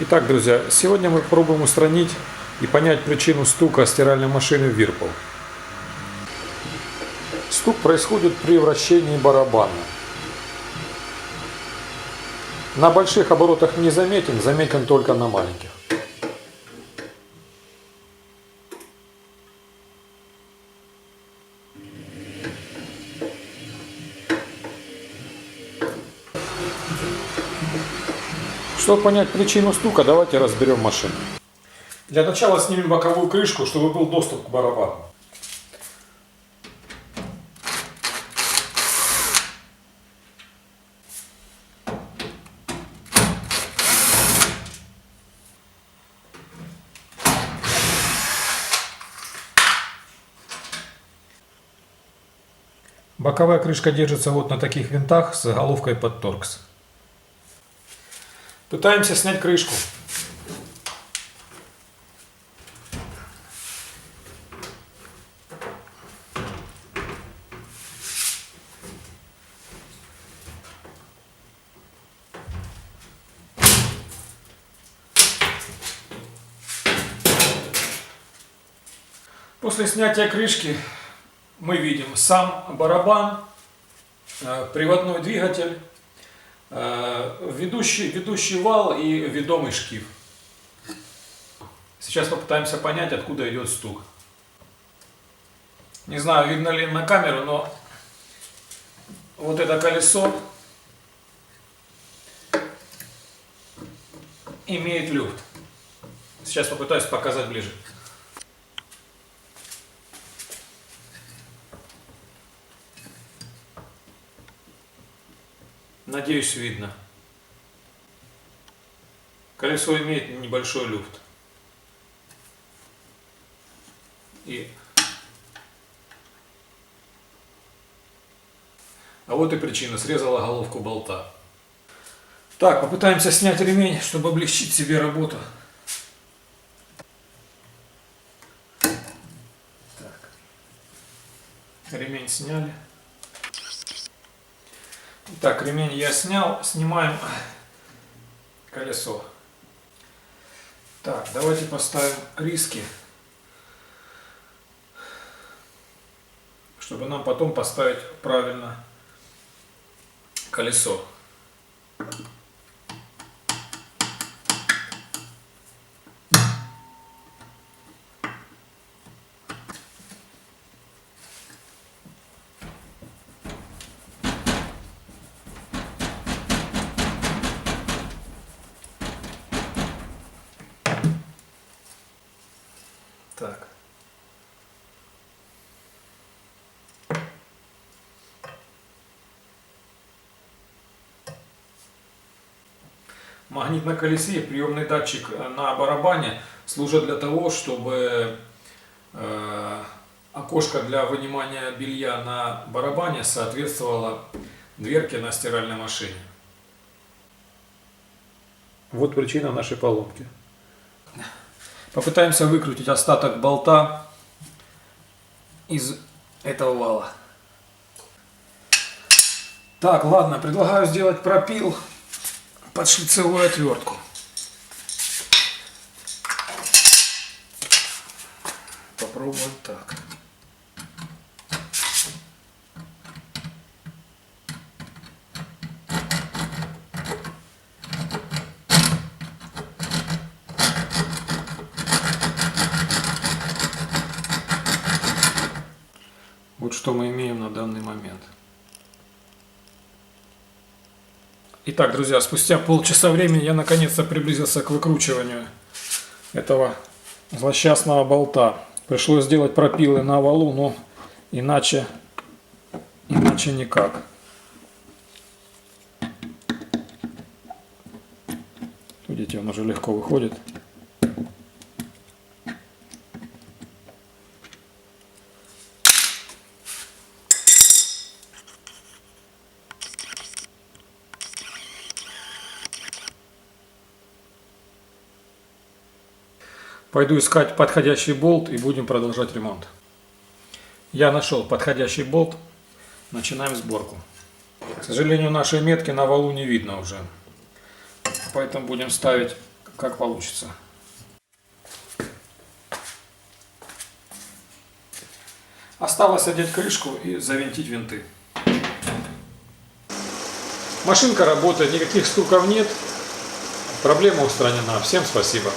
Итак, друзья, сегодня мы попробуем устранить и понять причину стука стиральной машины Whirlpool. Стук происходит при вращении барабана. На больших оборотах не заметен, заметен только на маленьких. Чтобы понять причину стука, давайте разберем машину. Для начала снимем боковую крышку, чтобы был доступ к барабану. Боковая крышка держится вот на таких винтах с головкой под торкс. Пытаемся снять крышку. После снятия крышки мы видим сам барабан, приводной двигатель, ведущий вал и ведомый шкив. Сейчас попытаемся понять, откуда идет стук. Не знаю, видно ли на камеру, но вот это колесо имеет люфт. Сейчас попытаюсь показать ближе. Надеюсь, видно. Колесо имеет небольшой люфт. А вот и причина. Срезала головку болта. Так, попытаемся снять ремень, чтобы облегчить себе работу. Так. Ремень сняли. Так, ремень я снял, снимаем колесо. Так, давайте поставим риски, чтобы нам потом поставить правильно колесо. Так. Магнит на колесе и приемный датчик на барабане служат для того, чтобы окошко для вынимания белья на барабане соответствовало дверке на стиральной машине. Вот причина нашей поломки. Попытаемся выкрутить остаток болта из этого вала. Так, ладно, предлагаю сделать пропил под шлицевую отвертку. Попробуем так. Вот что мы имеем на данный момент. Итак, друзья, спустя полчаса времени я наконец-то приблизился к выкручиванию этого злосчастного болта. Пришлось сделать пропилы на валу, но иначе никак. Видите, он уже легко выходит. Пойду искать подходящий болт и будем продолжать ремонт. Я нашел подходящий болт. Начинаем сборку. К сожалению, нашей метки на валу не видно уже. Поэтому будем ставить как получится. Осталось одеть крышку и завинтить винты. Машинка работает, никаких стуков нет. Проблема устранена. Всем спасибо.